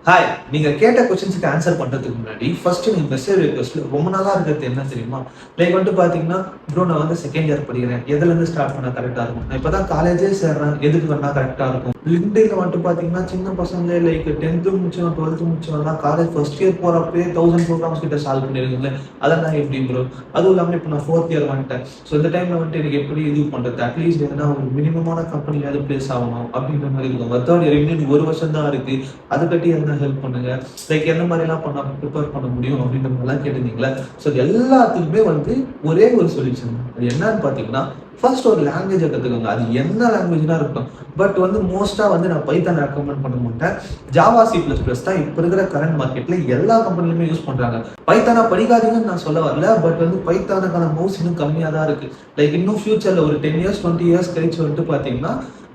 Hi. நீங்க கேட்ட கொஸ்டின்ஸ்க்கு answer பண்றதுக்கு முன்னாடி, ஃபர்ஸ்ட் நீங்க மெசேஜ் ரிக்வெஸ்ட்ல ரொம்ப நாளா இருக்கிறது என்ன தெரியுமா? லைக் பாத்தீங்கன்னா, ப்ரோ நான் செகண்ட் இயர் படிக்கிறேன். எதுலருந்து ஸ்டார்ட் பண்ணா கரெக்ட்டா இருக்கும்? நான் இப்ப தான் காலேஜே சேர்றேன். எதுக்கு பண்ணா கரெக்ட்டா இருக்கும்? லிங்க்டின்ல பாத்தீங்கன்னா, சின்ன பசங்களே லைக் 10th முடிச்சவன், 12th முடிச்சவன்லாம் காலேஜ் ஃபர்ஸ்ட் இயர் போறப்பயே 1000 ப்ரோகிராம்ஸ் கிட்ட சால்வ் பண்ணிருக்கீங்களே. அதெல்லாம் எப்படி ப்ரோ? அதுவும் இல்லாம இப்ப நான் 4th இயர் வந்துட்டேன். ஸோ இந்த டைம்ல எனக்கு எப்படி இது பண்றது? அட்லீஸ்ட் எதனா ஒரு மினிமமான கம்பெனியாவது பிளேஸ் ஆகணும் அப்படின்ற மாதிரி இருக்கும். 3rd இயர் இன்னும் 1 வருஷம் தான் இருக்கு. அதை கட்டி எதனா ஹெல்ப் பண்ணுங்க. லைக் எந்த மாதிரிலாம் பண்ணா ப்ரிப்பேர் பண்ண முடியும் அப்படின்ற மாதிரிலாம் கேட்டிருந்தீங்களா? ஸோ எல்லாத்துக்குமே ஒரே ஒரு சொல்யூஷன். அது என்னன்னு பார்த்தீங்கன்னா, ஃபர்ஸ்ட் ஒரு லாங்குவேஜை கற்றுக்கோங்க. அது என்ன லாங்குவேஜ்னா இருக்கட்டும். பட் மோஸ்ட்டாக நான் பைத்தான் ரெக்கமெண்ட் பண்ண மாட்டேன். ஜாவா சி ப்ளஸ் ப்ளஸ் தான் இப்போ இருக்கிற கரண்ட் மார்க்கெட்ல எல்லா கம்பெனிலுமே யூஸ் பண்றாங்க. பைத்தானா படிக்காதீங்கன்னு நான் சொல்ல வரல. பட் பைத்தானுக்கான மவுஸ் இன்னும் கம்மியாக தான் இருக்கு. லைக் இன்னும் ஃபியூச்சர்ல ஒரு 10 இயர்ஸ் 20 இயர்ஸ் கழிச்சு பார்த்தீங்கன்னா,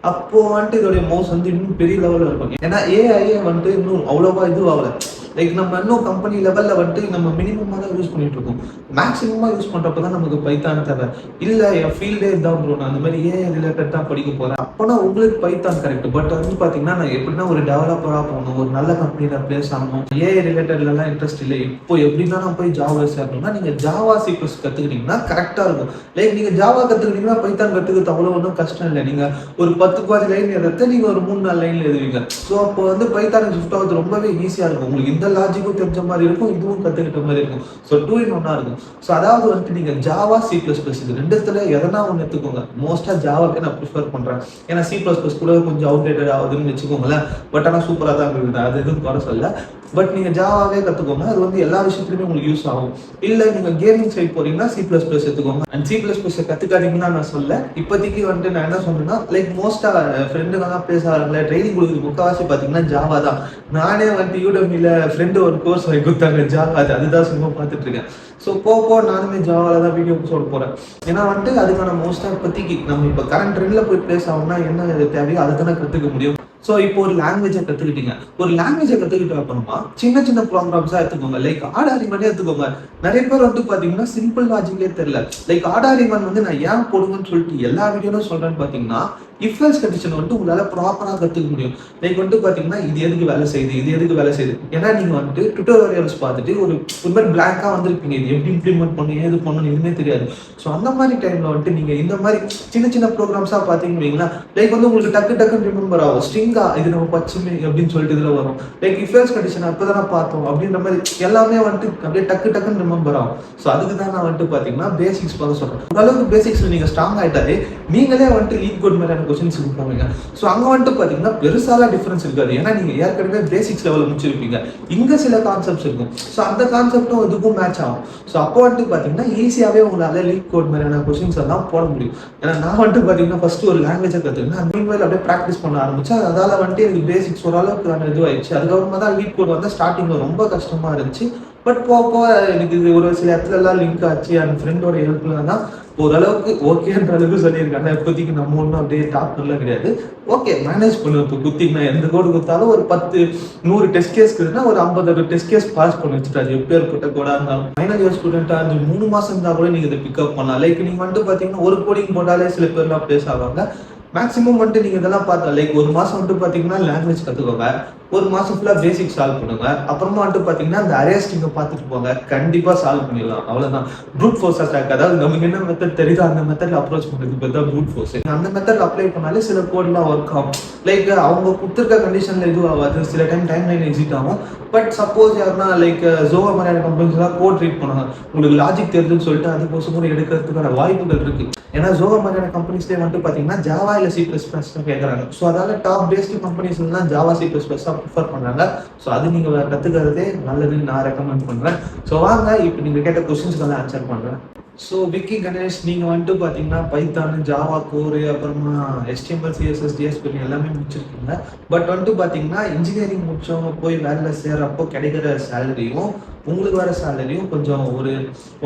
அப்போ இதோடைய மவுஸ் இன்னும் பெரிய லெவலில் இருக்கும். ஏன்னா ஏஐயே இன்னும் அவ்வளோவா ஆகல. லைக் நம்ம இன்னும் கம்பெனி லெவலில் நம்ம மினிமமாக தான் யூஸ் பண்ணிட்டு இருக்கோம். மேக்ஸிமமாக யூஸ் பண்ணுறப்ப தான் நமக்கு பைத்தான் தேவை. இல்லை என் ஃபீல்டே இதான் ப்ரோ, நான் அந்த மாதிரி ஏஐ ரிலேட்டட் தான் படிக்க போகிறேன். அப்போனா உங்களுக்கு பைத்தான் கரெக்ட். பட் பார்த்தீங்கன்னா, நான் எப்படின்னா ஒரு டெவலப்பராக போகணும், ஒரு நல்ல கம்பெனியில் பிளேஸ் ஆகணும். ஏஐ ரிலேட்டட்லாம் இன்ட்ரெஸ்ட் இல்லை. இப்போ எப்படின்னா நான் போய் ஜாவா சேரணும்னா நீங்கள் ஜாவா சி ப்ளஸ் கற்றுக்கிட்டீங்கன்னா கரெக்டாக இருக்கும். லைக் நீங்கள் ஜாவா கற்றுக்கிட்டீங்கன்னா பைத்தான் கற்றுக்கிறது அவ்வளோ ஒன்றும் கஷ்டம் இல்லை. நீங்கள் ஒரு 10 லைன் எழுத நீங்கள் ஒரு 3-4 லைன்ல எழுதுவீங்க. ஸோ அப்போ பைத்தானுக்கு ஷிஃப்ட் ஆகுது ரொம்பவே ஈஸியாக இருக்கும். உங்களுக்கு இந்த லாஜிக்கும் தெரிஞ்ச மாதிரி இருக்கும், இதுவும் கற்றுக்கிட்ட மாதிரி இருக்கும். ஸோ 2 in 1 இருக்கும். ஸோ அதாவது நீங்கள் ஜாவா சி ப்ளஸ் ப்ளஸ் இது ரெண்டுத்துல எதனா ஒன்று எடுத்துக்கோங்க. மோஸ்ட்டாக ஜாவாவே நான் ப்ரிஃபர் பண்ணுறேன். ஏன்னா சி ப்ளஸ் ப்ளஸ் கூட கொஞ்சம் அவுடேட்டட் ஆகுதுன்னு வச்சுக்கோங்களேன். பட் ஆனால் சூப்பராக தான் இருக்குது, அது எதுவும் குறை சொல்ல. பட் நீங்கள் ஜாவாவே கற்றுக்கோங்க. அது எல்லா விஷயத்துலையுமே உங்களுக்கு யூஸ் ஆகும். இல்லை நீங்கள் கேமிங் சைட் போறீங்கன்னா சி ப்ளஸ் ப்ளஸ் எடுத்துக்கோங்க. அண்ட் சி ப்ளஸ் ப்ளஸ் கற்றுக்காதீங்கன்னா நான் சொல்ல. இப்போதைக்கு நான் என்ன சொன்னேன்னா, லைக் மோஸ்ட்டாக ஃப்ரெண்டுங்க தான் பேச ஆரம்பில ட்ரைனிங் கொடுக்குறது முக்கால்வாசி பார்த்தீங்கன்னா ஜாவா தான். நானே யூடமியில் ஃப்ரெண்டு ஒரு கோர்ஸ் வாங்கி கொடுத்தாங்க ஜாவா. அதுதான் சும்மா பார்த்துட்டு இருக்கேன். ஸோ போக நானுமே ஜாவால தான் வீடியோ சொல்ல போகிறேன். ஏன்னா அதுக்கான மோஸ்ட்டாக இப்போதைக்கு நம்ம இப்போ கரண்ட் ட்ரெண்டில் போய் பிளேஸ் ஆகும்னா என்ன தேவையோ அதை தானே கற்றுக்க முடியும். ஸோ இப்போ ஒரு லாங்குவேஜை கற்றுக்கிட்டீங்க. ஒரு லாங்குவேஜை கற்றுக்கிட்ட அப்புறமா சின்ன சின்ன ப்ரோக்ராம்ஸாக எடுத்துக்கோங்க. லைக் ஆடாரிமனே எடுத்துக்கோங்க. நிறைய பேர் பார்த்தீங்கன்னா சிம்பிள் லாஜிக்லேயே தெரியல. லைக் ஆடாரிமன் நான் ஏன் போடுங்கன்னு சொல்லிட்டு எல்லா வீடியோலும் சொல்கிறேன்னு பார்த்தீங்கன்னா, இஃப் எல்ஸ் கண்டிஷன் உங்களால் ப்ராப்பராக கற்றுக்க முடியும். லைக் பார்த்தீங்கன்னா இது எதுக்கு வேலை செய்யுது, இது எதுக்கு வேலை செய்யுது. ஏன்னா நீங்கள் டுட்டோரியல்ஸ் பார்த்துட்டு ஒரு மாதிரி பிளாங்காக வந்திருப்பீங்க. இது எப்படி இம்ப்ளிமெண்ட் பண்ணணும், ஏது பண்ணணும் எதுவுமே தெரியாது. ஸோ அந்த மாதிரி டைமில் நீங்கள் இந்த மாதிரி சின்ன சின்ன ப்ரோக்ராம்ஸாக பார்த்தீங்கன்னா, லைக் உங்களுக்கு டக்குன்னு ரிமெம்பர் ஆகும். ஸ்ட்ரிங்கா இது நம்ம பச்சுமே அப்படின்னு சொல்லிட்டு இதில் வரும். லைக் இஃப் எல்ஸ் கண்டிஷன் அப்போ தானே பார்த்தோம் அப்படின்ற மாதிரி எல்லாமே அப்படியே டக்குன்னு ரிமெம்பர் ஆகும். ஸோ அதுக்கு தான் நான் பார்த்தீங்கன்னா பேசிக்ஸ் பார்க்க சொல்கிறேன். ஓரளவுக்கு பேசிக்ஸில் நீங்கள் ஸ்ட்ராங் ஆகிட்டாலே நீங்களே லீட் கோட் மேலே கொஸ்டின்ஸுக்கு போவீங்க. ஸோ அங்கே பார்த்தீங்கன்னா பெருசாலாம் டிஃபரன்ஸ் இருக்காது. ஏன்னா நீங்கள் ஏற்கனவே பேசிக்ஸ் லெவலில் முடிச்சிருப்பீங்க. இங்கே சில கான்செப்ட்ஸ் இருக்கும். ஸோ அந்த கான்செப்டும் இதுக்கும் மேட்ச் ஆகும். ஸோ அப்போ பார்த்தீங்கன்னா ஈஸியாகவே உங்களால் லீட் கோட் மாதிரியான கொஸ்டின்ஸ் எல்லாம் போட முடியும். ஏன்னா நான் பார்த்தீங்கன்னா ஃபர்ஸ்ட் ஒரு லாங்குவேஜை கற்றுக்கினா மீன்வைல் அப்படியே ப்ராக்டிஸ் பண்ண ஆரம்பிச்சேன். அதால் எனக்கு பேசிக்ஸ் ஓரளவுக்கு இதுவாயிடுச்சு. அதுக்கப்புறமா தான் லீட் கோட் ஸ்டார்டிங்கில் ரொம்ப கஷ்டமாக இருந்துச்சு. பட் போக எனக்கு இது ஒரு சில இடத்துலலாம் லிங்க் ஆச்சு. என் ஃப்ரெண்டோட ஹெல்ப்ல தான் ஓரளவுக்கு ஓகேன்ற அளவுக்கு சொல்லியிருக்காங்க. இப்போதைக்கு நம்ம ஒன்றும் அப்படியே டாப்லாம் கிடையாது. ஓகே மேனேஜ் பண்ணுவோம். இப்போ குத்திங்கன்னா எந்த கோடு கொடுத்தாலும் ஒரு 10-100 டெஸ்ட் கேஸ் இருக்குதுன்னா ஒரு 50 டெஸ்ட் கேஸ் பாஸ் பண்ணி வச்சுட்டாரு. எப்பேற்பட்ட கோடா இருந்தாலும் ஃபைனல் இயர் ஸ்டூடெண்ட்டாக அந்த 3 மாதம் இருந்தால் கூட நீங்கள் இதை பிக்கப் பண்ணலாம். லைக் நீங்கள் பார்த்தீங்கன்னா ஒரு கோடிங் போட்டாலே சில பேர்லாம் பிளேஸ் ஆவாங்க. மேக்ஸிமம் நீங்கள் இதெல்லாம் பார்த்தா லைக் ஒரு மாதம் பார்த்தீங்கன்னா லாங்குவேஜ் கற்றுக்கோங்க. ஒரு மாதம் ஃபுல்லாக பேசிக் சால்வ் பண்ணுங்க. அப்புறமா பார்த்தீங்கன்னா அந்த அரேஸ்டிங்கை பார்த்துட்டு போங்க. கண்டிப்பாக சால்வ் பண்ணிடலாம். அவ்வளோதான். ப்ரூட் ஃபோர்ஸ் அட்டாக், அதாவது நமக்கு என்ன மெத்தட் தெரியுதோ அந்த மெத்தடில் அப்ரோச் பண்ணுறது பேர் தான் ப்ரூட் ஃபோர்ஸ். அந்த மெத்தட் அப்ளை பண்ணாலே சில கோட்லாம் ஒர்க் ஆகும். லைக் அவங்க கொடுத்துருக்க கண்டிஷனில் இதுவும் ஆகாது. சில டைம் லைன் எக்ஸிட் ஆகும். பட் சப்போஸ் யாருன்னா லைக் ஜோவா மாதிரியான கம்பெனிஸ்லாம் கோட் ரீட் பண்ணுவாங்க. உங்களுக்கு லாஜிக் தெரியுதுன்னு சொல்லிட்டு அதுக்கோசம் கூட எடுக்கிறதுக்கான வாய்ப்புகள் இருக்கு. ஏன்னா ஜோவா மாதிரியான கம்பெனிஸ்லேயே பார்த்தீங்கன்னா ஜாவா இல்லை சி ப்ளஸ் ப்ளஸ் கேட்குறாங்க. ஸோ அதால டாப் பேஸ்டு கம்பெனிஸ்லாம் Java C plus plus prefer பண்ணுறாங்க. ஸோ அது நீங்கள் கற்றுக்கிறதே நல்லதுன்னு நான் ரெக்கமெண்ட் பண்ணுறேன். ஸோ வாங்க இப்போ நீங்கள் கேட்ட கொஸ்டின்ஸ்க்கெல்லாம் ஆன்சர் பண்ணுறேன். ஸோ விக்கி கணேஷ், நீங்கள் பார்த்தீங்கன்னா பைத்தான், ஜாவா கோரு, அப்புறமா HTML CSS JS எல்லாமே முடிச்சிருக்கீங்க. பட் பார்த்தீங்கன்னா இன்ஜினியரிங் முடிச்சவங்க போய் வேலையில் சேர்றப்போ கிடைக்கிற சேலரியும் உங்களுக்கு வர சேலரியும் கொஞ்சம் ஒரு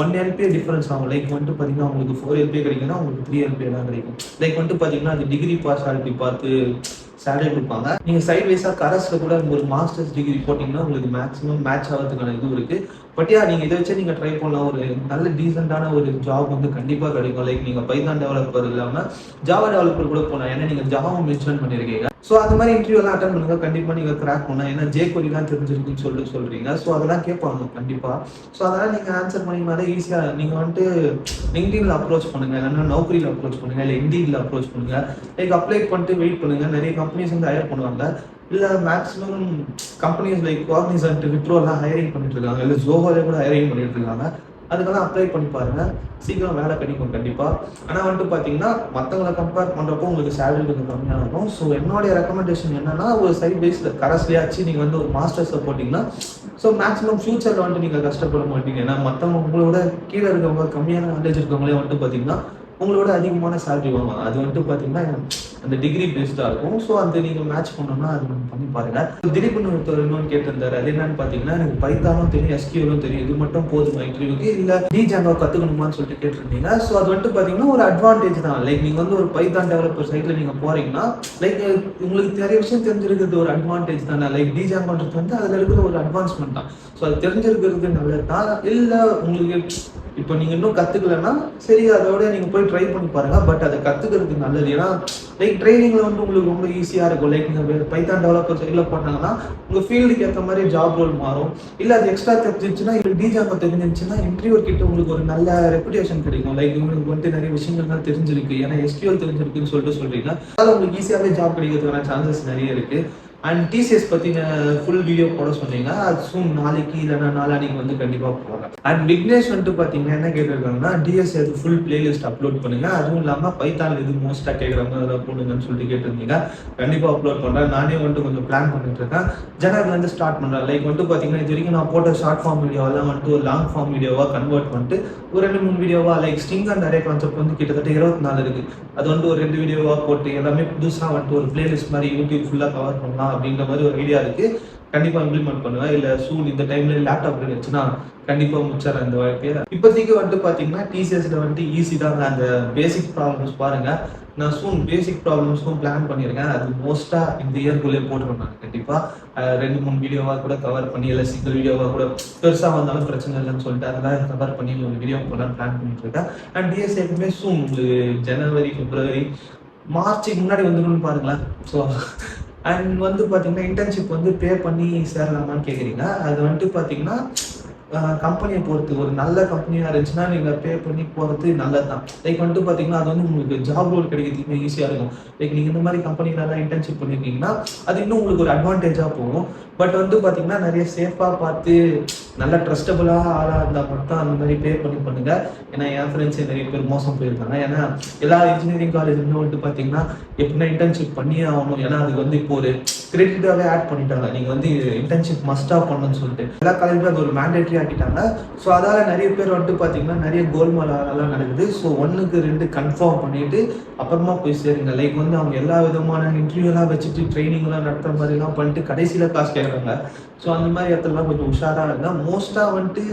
1 LPA டிஃபரன்ஸ் ஆகும். லைக் பார்த்தீங்கன்னா உங்களுக்கு 4 LPA கிடைக்குன்னா உங்களுக்கு 3 LPA தான் கிடைக்கும். லைக் பார்த்தீங்கன்னா அது டிகிரி பார்ஷாலிட்டி பார்த்து சேலரி கொடுப்பாங்க. நீங்கள் சைட் வைஸாக கரஸில் கூட ஒரு மாஸ்டர்ஸ் டிகிரி போட்டிங்கன்னா உங்களுக்கு மேக்ஸிமம் மேட்ச் ஆகிறதுக்கான இது இருக்குது. பட் நீங்க இதை வச்சு நீங்க ட்ரை பண்ணலாம். ஒரு நல்ல டீசென்டான ஒரு ஜாப் வந்து கண்டிப்பா கிடைக்கும். லைக் நீங்க பைதான் டெவலப்பர் இல்லாம ஜாவா டெவலப்பர் கூட போகலாம். ஏன்னா நீங்க ஜாவா மென்ஷன் பண்ணிருக்கீங்க. ஸோ அந்த மாதிரி இன்டர்வியூ எல்லாம் அட்டன் பண்ணுங்க, கண்டிப்பா நீங்க கிராக் பண்ணலாம். ஏன்னா ஜேகோடி தான் தெரிஞ்சிருக்குன்னு சொல்றீங்க. ஸோ அதெல்லாம் கேட்பாங்க கண்டிப்பா. ஸோ அதெல்லாம் நீங்க ஆன்சர் பண்ணிங்கனாலே ஈஸியா நீங்க வந்துட்டு லிங்க்டின்ல அப்ரோச் பண்ணுங்க, இல்லைன்னா நௌக்கரியில் அப்ரோச் பண்ணுங்க, இல்லை இண்டீட்ல அப்ரோச் பண்ணுங்க. லைக் அப்ளை பண்ணிட்டு வெயிட் பண்ணுங்க. நிறைய கம்பெனிஸ் வந்து ஹையர் பண்ணுவாங்க. இல்லை maximum companies like Cognizant, Wipro எல்லாம் ஹையரிங் பண்ணிட்டு இருக்காங்க, இல்லை ஜோஹோலே கூட ஹையரிங் பண்ணிட்டு இருக்காங்க. அதுக்கெல்லாம் அப்ளை பண்ணி பாருங்க, சீக்கிரம் வேலை கிடைக்கும் கண்டிப்பா. ஆனால் வந்துட்டு பார்த்தீங்கன்னா மற்றவங்களை கம்பேர் பண்ணுறப்போ உங்களுக்கு சேலரி கொஞ்சம் கம்மியாக இருக்கும். ஸோ என்னுடைய ரெக்கமெண்டேஷன் என்னன்னா, ஒரு சைட் பேஸில் கரஸ்லேயாச்சு நீங்கள் வந்து ஒரு மாஸ்டர்ஸை போட்டிங்கன்னா ஸோ மேக்ஸிமம் ஃபியூச்சரில் வந்துட்டு நீங்கள் கஷ்டப்பட மாட்டீங்க. ஏன்னா மற்றவங்க உங்களோட கீழே இருக்கவங்க, கம்மியான நாலேஜ் இருக்கவங்களே வந்துட்டு பார்த்தீங்கன்னா உங்களோட அதிகமான சேலரி வாங்குவாங்க. அது வந்துட்டு பார்த்தீங்கன்னா அந்த டிகிரி பேஸ்டாக இருக்கும். ஸோ அந்த நீங்கள் மேட்ச் பண்ணோம்னா அது பண்ணி பாருங்க. திடீர்னு இன்னொன்று கேட்டிருந்தாரு. அது என்னன்னு பார்த்தீங்கன்னா, எனக்கு பைத்தானும் தெரியும், எஸ்கியூலும் தெரியும், இது மட்டும் போதுமா இன்டர்வியூக்கு, இல்லை டிஜாங்கோ கற்றுக்கணுமான்னு சொல்லிட்டு கேட்டிருந்தீங்க. ஸோ அது வந்துட்டு பார்த்தீங்கன்னா ஒரு அட்வான்டேஜ் தான். லைக் நீங்கள் வந்து ஒரு பைத்தான் டெவலப்பர் சைட்டில் நீங்கள் போறீங்கன்னா லைக் உங்களுக்கு நிறைய விஷயம் தெரிஞ்சிருக்கிறது ஒரு அட்வான்டேஜ் தானே. லைக் டிஜாங்கோன்றது வந்து அதில் இருக்கிற ஒரு அட்வான்ஸ்மெண்ட் தான். ஸோ அது தெரிஞ்சிருக்கிறது நல்லது தான். இல்லை உங்களுக்கு இப்போ நீங்கள் இன்னும் கற்றுக்கலன்னா சரி, அதோட நீங்கள் போய் ட்ரை பண்ணி பாருங்க. பட் அதை கற்றுக்கிறது நல்லது. ஏன்னா லைக் ட்ரைனிங்கில் வந்து உங்களுக்கு ரொம்ப ஈஸியாக இருக்கும். லைக் நீங்கள் பைத்தான் டெவலப்பர் சைடில் போட்டாங்கன்னா உங்கள் ஃபீல்டுக்கு ஏற்ற மாதிரி ஜாப் ரோல் மாறும். இல்லை அது எக்ஸ்ட்ரா தெரிஞ்சிச்சுன்னா, இல்லை டிஜாங்கோ தெரிஞ்சிச்சுன்னா இன்டர்வியூ கிட்ட உங்களுக்கு ஒரு நல்ல ரெப்புடேஷன் கிடைக்கும். லைக் உங்களுக்கு வந்துட்டு நிறைய விஷயங்கள் தான் தெரிஞ்சிருக்கு, ஏன்னா எஸ்கியூஎல் தெரிஞ்சிருக்குன்னு சொல்லிட்டு சொல்றீங்க. அதனால உங்களுக்கு ஈஸியாகவே ஜாப் கிடைக்கிறதுக்கான சான்சஸ் நிறைய இருக்கு. அண்ட் டிசிஎஸ் பற்றின ஃபுல் வீடியோ போட சொன்னீங்க, அது சூன் நாளைக்கு இல்லைன்னா நாளானிக்கு வந்து கண்டிப்பாக போடுறேன். அண்ட் விக்னேஷ் வந்துட்டு பார்த்தீங்கன்னா என்ன கேட்டிருக்காங்கன்னா, டிஎஸ் அது ஃபுல் பிளேலிஸ்ட் அப்லோட் பண்ணுங்க, அதுவும் இல்லாமல் பைத்தான் இது மோஸ்ட்டாக கேட்குறாங்க அதெல்லாம் போடுங்கன்னு சொல்லிட்டு கேட்டிருந்தீங்க. கண்டிப்பாக அப்லோட் பண்ணுறேன். நானே வந்துட்டு கொஞ்சம் பிளான் பண்ணிட்டு இருக்கேன். ஜனவரிலேருந்து ஸ்டார்ட் பண்ணுறேன். லைக் வந்துட்டு பார்த்தீங்கன்னா இது வரைக்கும் நான் போட்ட ஷார்ட் ஃபார்ம் வீடியோவெல்லாம் வந்துட்டு ஒரு லாங் ஃபார்ம் வீடியோவாக கன்வெர்ட் பண்ணிட்டு ஒரு 2-3 வீடியோவா லைக் ஸ்டிங் அண்ட் நிறைய கான்செப்ட் வந்து கிட்டத்தட்ட 24 இருக்கு. அது வந்து ஒரு 2 வீடியோவாக போட்டு எல்லாமே புதுசாக வந்துட்டு ஒரு பிளேலிஸ்ட் மாதிரி யூடியூப் ஃபுல்லாக கவர் பண்ணலாம் அப்படின்ற மாதிரி ஒரு ஐடியா இருக்கு. கண்டிப்பாக இம்ப்ளிமெண்ட் பண்ணுவேன். இல்லை சூன் இந்த டைம்ல லேப்டாப் இருந்துச்சுன்னா கண்டிப்பாக முடிச்சிடறேன் இந்த வாய்ப்பே. இப்போதைக்கு வந்துட்டு பார்த்தீங்கன்னா டிசிஎஸ்ல வந்துட்டு ஈஸி தாங்க. அந்த பேசிக் ப்ராப்ளம்ஸ் பாருங்க. நான் சூன் பேசிக் ப்ராப்ளம்ஸ்க்கும் பிளான் பண்ணியிருக்கேன். அது மோஸ்ட்டாக இந்த இயர்க்குள்ளே போட்டுருவேன் நான் கண்டிப்பாக. 2-3 வீடியோவாக கூட கவர் பண்ணி, இல்லை சிங்கிள் வீடியோவாக கூட பெருசாக வந்தாலும் பிரச்சனை இல்லைன்னு சொல்லிட்டு அதெல்லாம் கவர் பண்ணி ஒரு வீடியோ போடலாம் பிளான் பண்ணிட்டு இருக்கேன். அண்ட் டிஎஸ்ஏக்குமே சூன் உங்களுக்கு ஜனவரி, பிப்ரவரி, மார்ச்சுக்கு முன்னாடி வந்துடணும்னு பாருங்களேன். ஸோ அண்ட் வந்து பார்த்தீங்கன்னா இன்டர்ன்ஷிப் வந்து பே பண்ணி சேரலாமான்னு கேட்குறீங்க. அது வந்துட்டு பார்த்தீங்கன்னா கம்பெனியை பொறுத்து, ஒரு நல்ல கம்பெனியாக இருந்துச்சுன்னா நீங்கள் பே பண்ணி போகிறது நல்லது தான். லைக் வந்துட்டு பார்த்தீங்கன்னா அது வந்து உங்களுக்கு ஜாப் ரோல் கிடைக்கிறதுக்கு ஈஸியாக இருக்கும். லைக் நீங்கள் இந்த மாதிரி கம்பெனிலலாம் இன்டர்ன்ஷிப் பண்ணியிருக்கீங்கன்னா அது இன்னும் உங்களுக்கு ஒரு அட்வான்டேஜாக போகும். பட் வந்து பார்த்தீங்கன்னா நிறைய சேஃபாக பார்த்து நல்ல ட்ரஸ்டபுளாக ஆளாக இருந்தால் மட்டும் அந்த மாதிரி பே பண்ணி பண்ணுங்க. ஏன்னா என் ஃப்ரெண்ட்ஸே நிறைய பேர் மோசம் போயிருக்காங்க. ஏன்னா எல்லா இன்ஜினியரிங் காலேஜ்லையும் வந்துட்டு பார்த்தீங்கன்னா எப்படின்னா இன்டர்ன்ஷிப் பண்ணியே ஆகணும். ஏன்னா அதுக்கு வந்து இப்போ ஒரு கிரெடிட்டாகவே ஆட் பண்ணிட்டாங்க. நீங்கள் வந்து இன்டர்ன்ஷிப் மஸ்டாக பண்ணணும்னு சொல்லிட்டு எல்லா காலேஜ்லையும் அது ஒரு மேண்டேட்டரி ஆக்கிட்டாங்க. ஸோ அதால் நிறைய பேர் வந்துட்டு பார்த்தீங்கன்னா நிறைய கோல்மாலாம் நடக்குது. ஸோ 1க்கு 2 கன்ஃபார்ம் பண்ணிட்டு அப்புறமா போய் சேருங்க. லைக் வந்து அவங்க எல்லா விதமான இன்டர்வியூலாம் வச்சுட்டு ட்ரைனிங்லாம் நடத்துகிற மாதிரிலாம் பண்ணிட்டு கடைசியில் காசு கேட்குறாங்க. ஸோ அந்த மாதிரி இடத்துலலாம் கொஞ்சம் உஷாராக இருந்தால் மோஸ்ட்டாக வந்துட்டு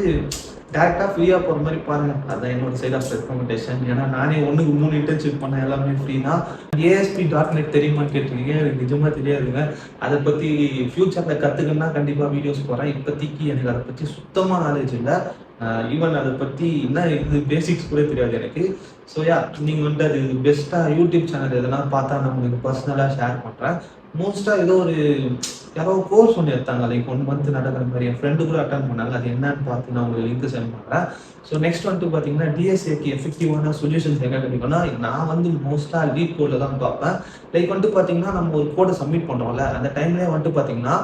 டேரெக்டாக ஃப்ரீயாக போகிற மாதிரி பாருங்கள். அதுதான் என்னோட சைட் ஆஃப் ரெக்கமெண்டேஷன். ஏன்னா நானே 1க்கு 3 இன்டர்ன்ஷிப் பண்ண எல்லாமே ஃப்ரீ தான். ASP.NET தெரியுமான்னு கேட்டிருக்கீங்க, எனக்கு நிஜமாக தெரியாதுங்க. அதை பற்றி ஃப்யூச்சரில் கற்றுக்கணுன்னா கண்டிப்பாக வீடியோஸ் போகிறேன். இப்போதைக்கு எனக்கு அதை பற்றி சுத்தமாக நாலேஜ் இல்லை. ஈவன் அதை பற்றி என்ன இது பேசிக்ஸ் கூட தெரியாது எனக்கு. ஸோ நீங்கள் வந்து அது பெஸ்ட்டாக யூடியூப் சேனல் எதனா பார்த்தா நான் உங்களுக்கு பர்சனலாக ஷேர் பண்ணுறேன். மோஸ்ட்டாக ஏதோ ஒரு யாரோ கோர்ஸ் ஒன்று எடுத்தாங்க, லைக் 1 மந்த் நடக்கிற மாதிரி. என் ஃப்ரெண்டு கூட அட்டன் பண்ணாங்க. அது என்னன்னு பார்த்து நான் உங்களுக்கு லிங்க் சென்ட் பண்ணுறேன். ஸோ நெக்ஸ்ட் வந்துட்டு பார்த்தீங்கன்னா டிஎஸ்ஏக்கு எஃபெக்டிவான சொல்யூஷன்ஸ் எங்கே கிடைக்கும்னா, நான் வந்து மோஸ்ட்டாக லீட் கோடில் தான் பார்ப்பேன். லைக் வந்துட்டு பார்த்தீங்கன்னா நம்ம ஒரு கோடை சப்மிட் பண்ணுறோம்ல, அந்த டைம்லேயே வந்துட்டு பார்த்தீங்கன்னா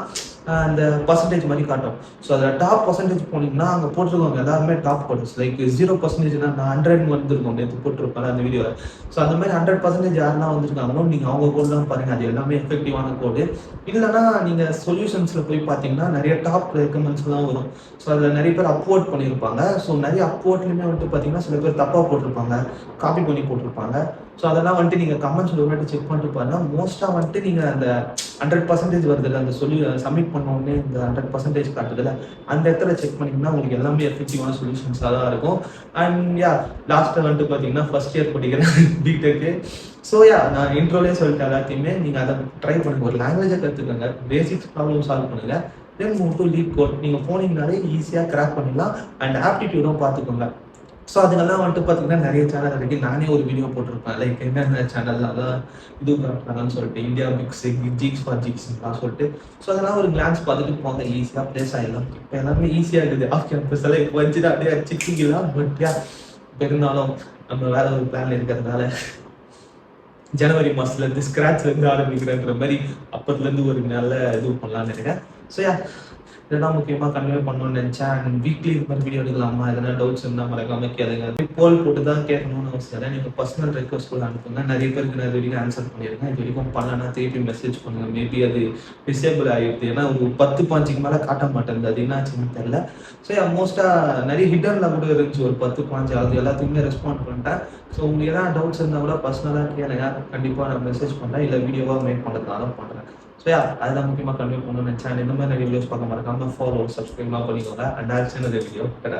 அந்த பர்சன்டேஜ் மாதிரி காட்டும். ஸோ அதில் டாப் பர்சன்டேஜ் போனீங்கன்னா அங்கே போட்டிருக்கவங்க எல்லாருமே டாப் கோடர்ஸ். லைக் 0% நான் 100 வந்துருக்கோம் நேற்று போட்டிருப்பேன் அந்த வீடியோவில். ஸோ அந்த மாதிரி 100% யாரெல்லாம் வந்துருக்காங்களோ நீங்கள் அவங்க கோடெலாம் பாருங்கள். அது எல்லாமே எஃபெக்டிவான கோடு. இல்லைன்னா நீங்கள் சொல்யூஷன்ஸில் போய் பார்த்தீங்கன்னா நிறைய டாப் ரெக்கமெண்ட்ஸ்லாம் வரும். ஸோ அதில் நிறைய பேர் அப்வோர்ட் பண்ணியிருப்பாங்க. ஸோ நிறைய அப்வோர்ட்லையுமே வந்துட்டு பார்த்தீங்கன்னா சில பேர் தப்பாக போட்டிருப்பாங்க, காப்பி பண்ணி போட்டிருப்பாங்க. ஸோ அதெல்லாம் வந்துட்டு நீங்கள் கமெண்ட்ஸில் ஒரு வாட்டி செக் பண்ணிட்டு பாருங்கள். மோஸ்ட்டாக வந்துட்டு நீங்கள் அந்த 100% வருதில்ல, அந்த சப்மிட் பண்ண உடனே இந்த 100% காட்டுதில்ல, அந்த இடத்துல செக் பண்ணிங்கன்னா உங்களுக்கு எல்லாமே எஃபெக்டிவான சொல்யூஷன்ஸாக தான் இருக்கும். அண்ட் லாஸ்ட்டாக வந்துட்டு பார்த்தீங்கன்னா ஃபர்ஸ்ட் இயர் படிக்கிறேன் பிடெக்கு. ஸோ நான் இன்ட்ரோலே சொல்லிட்டேன் எல்லாத்தையுமே. நீங்கள் அதை ட்ரை பண்ணுங்க. ஒரு லாங்குவேஜை கற்றுக்கோங்க, பேசிக்ஸ் ப்ராப்ளம் சால்வ் பண்ணுங்கள். Then move to LeetCode. நீங்கள் போனீங்கனாலே ஈஸியாக கிராக் பண்ணிடலாம். அண்ட் ஆப்டிடியூடும் பார்த்துக்கோங்க. ஸோ அதுங்கெல்லாம் வந்துட்டு பார்த்தீங்கன்னா நிறைய சேனல் இருக்கு. நானே ஒரு வீடியோ போட்டிருப்பேன். லைக் என்னென்ன சேனல்லாம் இது காட்டுறாங்கன்னு சொல்லிட்டு, இந்தியா பிக்ஸ், ஜிக்ஸ் ஃபார் ஜிக்ஸ்லாம் சொல்லிட்டு. ஸோ அதெல்லாம் ஒரு கிளான்ஸ் பார்த்துட்டு போங்க, ஈஸியாக பிளேஸ் ஆகிடலாம். இப்போ எல்லாமே ஈஸியாக இருக்குது. ஆஃப் கேம்பஸ் எல்லாம் இப்போ வந்துட்டு அப்படியே சிக்கிக்கலாம். பட் பெருந்தாலும் நம்ம வேற ஒரு பிளான் இருக்கிறதுனால ஜனவரி மாதத்துலேருந்து ஸ்க்ராட்ச்லேருந்து ஆரம்பிக்கிறன்ற மாதிரி அப்பத்துலேருந்து ஒரு நல்ல இது பண்ணலான்னு இருக்கேன். ஸோ இதெல்லாம் முக்கியமாக கன்வே பண்ணணும்னு நினச்சேன். அண்ட் வீக்லி இது மாதிரி வீடியோ எடுக்கலாமா, எதனா டவுட்ஸ் இருந்தால் மறக்காம கேளுங்க. போல் போட்டு தான் கேட்கணும்னு அவசியம் இல்லை. நீங்கள் பர்சனல் ரெக்வஸ்ட் கூட அனுப்புங்க. நிறைய பேருக்கு நான் இது வரைக்கும் ஆன்சர் பண்ணியிருக்கேன். இது வரைக்கும் பண்ணலன்னா திருப்பி மெசேஜ் பண்ணுங்க. மேபி அது டிசேபிள் ஆகிடுது. ஏன்னா ஒரு 10 பாயிண்ட்ஸுக்கு மேலே காட்ட மாட்டேங்குது. அது என்னாச்சுன்னு தெரியல. ஸோ மோஸ்ட்டாக நிறைய ஹிட்டனில் கூட இருந்துச்சு ஒரு 10 பாயிண்ட்ஸ். அது எல்லாத்துக்குமே ரெஸ்பாண்ட் பண்ணிட்டேன். ஸோ உங்களுக்கு எதாவது டவுட்ஸ் இருந்தால் கூட பர்சனலாக கேளுங்க. கண்டிப்பாக நான் மெசேஜ் பண்ணுறேன், இல்லை வீடியோவாக மேக் பண்ணுறதுனால பண்ணுறேன். ஸோ அதெல்லாம் முக்கியமாக கன்வே பண்ணணும்னு நினச்சேன். இந்த மாதிரி நிறைய வீடியோஸ் பார்க்க மறக்காம ஃபாலோ, சப்ஸ்கிரைப்லாம் பண்ணிக்கோங்க. அண்ட் ஆக்சுவலாக வீடியோ கடை